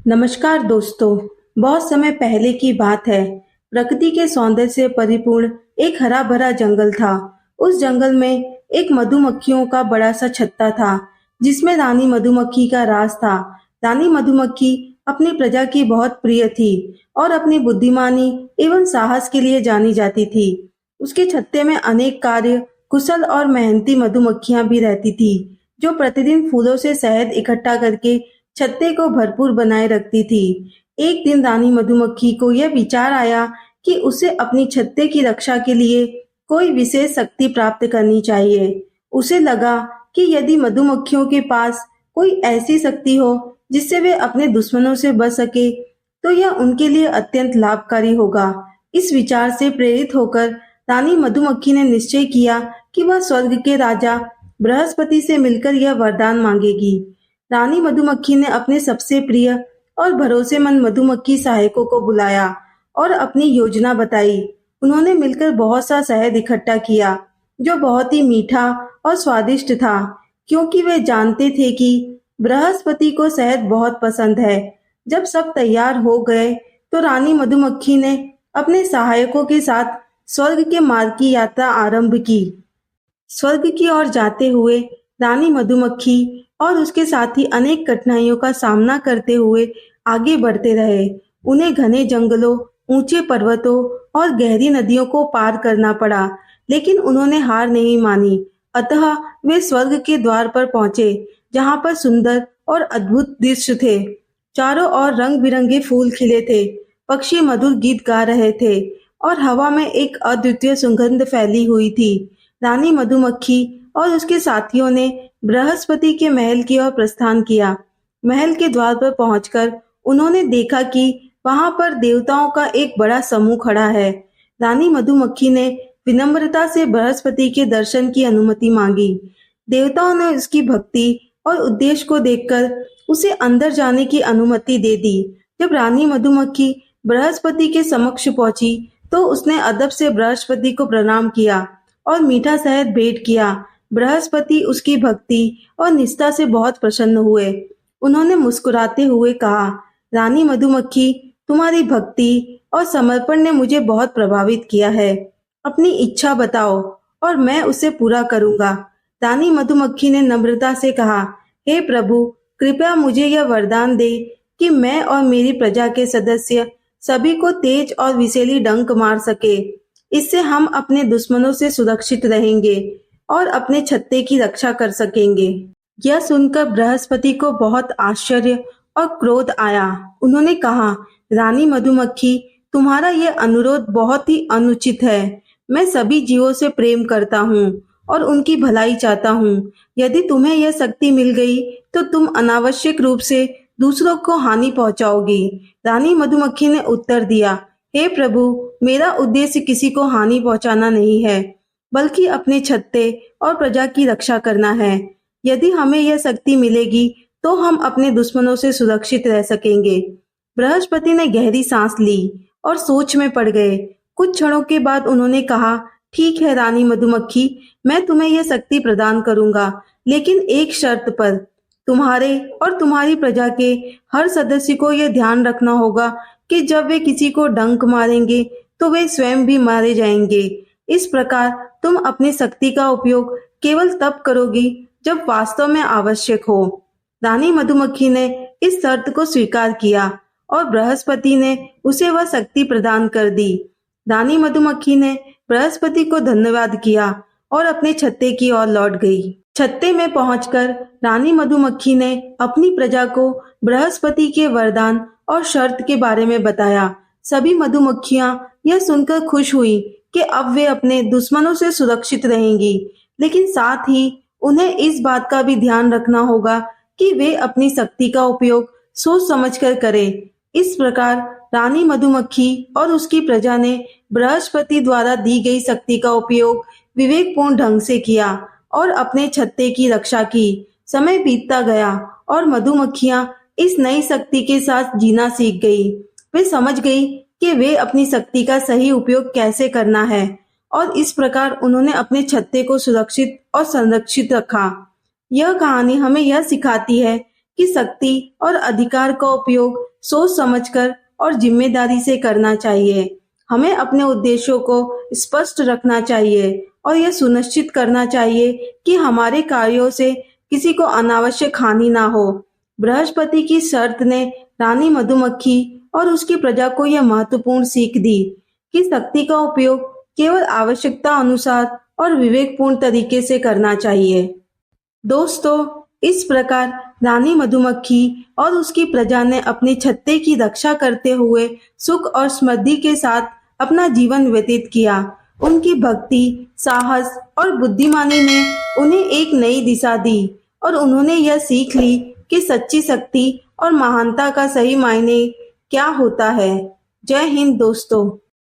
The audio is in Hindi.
नमस्कार दोस्तों। बहुत समय पहले की बात है। प्रकृति के सौंदर्य से परिपूर्ण एक हरा भरा जंगल था। उस जंगल में एक मधुमक्खियों का बड़ा सा छत्ता था, जिसमें रानी मधुमक्खी का राज था। रानी मधुमक्खी अपनी प्रजा की बहुत प्रिय थी और अपनी बुद्धिमानी एवं साहस के लिए जानी जाती थी। उसके छत्ते में अनेक कार्य कुशल और मेहनती मधुमक्खियां भी रहती थी, जो प्रतिदिन फूलों से शहद इकट्ठा करके छत्ते को भरपूर बनाए रखती थी। एक दिन रानी मधुमक्खी को यह विचार आया कि उसे अपनी छत्ते की रक्षा के लिए कोई विशेष शक्ति प्राप्त करनी चाहिए। उसे लगा कि यदि मधुमक्खियों के पास कोई ऐसी शक्ति हो जिससे वे अपने दुश्मनों से बच सके, तो यह उनके लिए अत्यंत लाभकारी होगा। इस विचार से प्रेरित होकर रानी मधुमक्खी ने निश्चय किया कि वह स्वर्ग के राजा बृहस्पति से मिलकर यह वरदान मांगेगी। रानी मधुमक्खी ने अपने सबसे प्रिय और भरोसेमंद मधुमक्खी सहायकों को बुलाया और अपनी योजना बताई। उन्होंने मिलकर बहुत सा शहद इकट्ठा किया, जो बहुत ही मीठा और स्वादिष्ट था, क्योंकि वे जानते थे कि बृहस्पति को शहद बहुत पसंद है। जब सब तैयार हो गए, तो रानी मधुमक्खी ने अपने सहायकों के साथ स्वर्ग के मार्ग की यात्रा आरंभ की। स्वर्ग की ओर जाते हुए रानी मधुमक्खी और उसके साथी अनेक कठिनाइयों का सामना करते हुए आगे बढ़ते रहे। उन्हें घने जंगलों, ऊंचे पर्वतों और गहरी नदियों को पार करना पड़ा, लेकिन उन्होंने हार नहीं मानी। अतः वे स्वर्ग के द्वार पर पहुंचे, जहां पर सुंदर और अद्भुत दृश्य थे। चारों ओर रंग बिरंगे फूल खिले थे, पक्षी मधुर गीत गा रहे थे और हवा में एक अद्वितीय सुगंध फैली हुई थी। रानी मधुमक्खी और उसके साथियों ने बृहस्पति के महल की ओर प्रस्थान किया। महल के द्वार पर पहुंचकर उन्होंने देखा कि वहां पर देवताओं का एक बड़ा समूह खड़ा है। रानी मधुमक्खी ने विनम्रता से बृहस्पति के दर्शन की अनुमति मांगी। देवताओं ने उसकी भक्ति और उद्देश्य को देखकर उसे अंदर जाने की अनुमति दे दी। जब रानी मधुमक्खी बृहस्पति के समक्ष पहुंची, तो उसने अदब से बृहस्पति को प्रणाम किया और मीठा शहद भेंट किया। बृहस्पति उसकी भक्ति और निष्ठा से बहुत प्रसन्न हुए। उन्होंने मुस्कुराते हुए कहा, रानी मधुमक्खी, तुम्हारी भक्ति और समर्पण ने मुझे बहुत प्रभावित किया है। अपनी इच्छा बताओ और मैं उसे पूरा करूंगा। रानी मधुमक्खी ने नम्रता से कहा, हे प्रभु, कृपया मुझे यह वरदान दे कि मैं और मेरी प्रजा के सदस्य सभी को तेज और विषैली डंक मार सके। इससे हम अपने दुश्मनों से सुरक्षित रहेंगे और अपने छत्ते की रक्षा कर सकेंगे। यह सुनकर बृहस्पति को बहुत आश्चर्य और क्रोध आया। उन्होंने कहा, रानी मधुमक्खी, तुम्हारा यह अनुरोध बहुत ही अनुचित है। मैं सभी जीवों से प्रेम करता हूँ और उनकी भलाई चाहता हूँ। यदि तुम्हें यह शक्ति मिल गई, तो तुम अनावश्यक रूप से दूसरों को हानि पहुंचाओगी। रानी मधुमक्खी ने उत्तर दिया, हे प्रभु, मेरा उद्देश्य किसी को हानि पहुंचाना नहीं है, बल्कि अपने छत्ते और प्रजा की रक्षा करना है। यदि हमें यह शक्ति मिलेगी, तो हम अपने दुश्मनों से सुरक्षित रह सकेंगे। बृहस्पति ने गहरी सांस ली और सोच में पड़ गए। कुछ क्षणों के बाद उन्होंने कहा, ठीक है रानी मधुमक्खी, मैं तुम्हें यह शक्ति प्रदान करूंगा, लेकिन एक शर्त पर। तुम्हारे और तुम्हारी प्रजा के हर सदस्य को यह ध्यान रखना होगा कि जब वे किसी को डंक मारेंगे, तो वे स्वयं भी मारे जाएंगे। इस प्रकार तुम अपनी शक्ति का उपयोग केवल तब करोगी जब वास्तव में आवश्यक हो। रानी मधुमक्खी ने इस शर्त को स्वीकार किया और बृहस्पति ने उसे वह शक्ति प्रदान कर दी। रानी मधुमक्खी ने बृहस्पति को धन्यवाद किया और अपने छत्ते की ओर लौट गई। छत्ते में पहुंचकर रानी मधुमक्खी ने अपनी प्रजा को बृहस्पति के वरदान और शर्त के बारे में बताया। सभी मधुमक्खियां यह सुनकर खुश हुई कि अब वे अपने दुश्मनों से सुरक्षित रहेंगी, लेकिन साथ ही उन्हें इस बात का भी ध्यान रखना होगा कि वे अपनी शक्ति का उपयोग सोच समझकर करें। इस प्रकार रानी मधुमक्खी और उसकी प्रजा ने बृहस्पति द्वारा दी गई शक्ति का उपयोग विवेकपूर्ण ढंग से किया और अपने छत्ते की रक्षा की। समय बीतता गया और मधुमक्खियां इस नई शक्ति के साथ जीना सीख गई। वे समझ गई कि वे अपनी शक्ति का सही उपयोग कैसे करना है और इस प्रकार उन्होंने अपने छत्ते को सुरक्षित और संरक्षित रखा। यह कहानी हमें यह सिखाती है कि शक्ति और अधिकार का उपयोग सोच समझकर और जिम्मेदारी से करना चाहिए। हमें अपने उद्देश्यों को स्पष्ट रखना चाहिए और यह सुनिश्चित करना चाहिए कि हमारे कार्यों से किसी को अनावश्यक हानि ना हो। बृहस्पति की शर्त ने रानी मधुमक्खी और उसकी प्रजा को यह महत्वपूर्ण सीख दी कि शक्ति का उपयोग केवल आवश्यकता अनुसार और विवेकपूर्ण तरीके से करना चाहिए। दोस्तों, इस प्रकार रानी मधुमक्खी और उसकी प्रजा ने अपने छत्ते की रक्षा करते हुए सुख और समृद्धि के साथ अपना जीवन व्यतीत किया। उनकी भक्ति, साहस और बुद्धिमानी ने उन्हें एक नई दिशा दी और उन्होंने यह सीख ली कि सच्ची शक्ति और महानता का सही मायने क्या होता है। जय हिंद दोस्तों।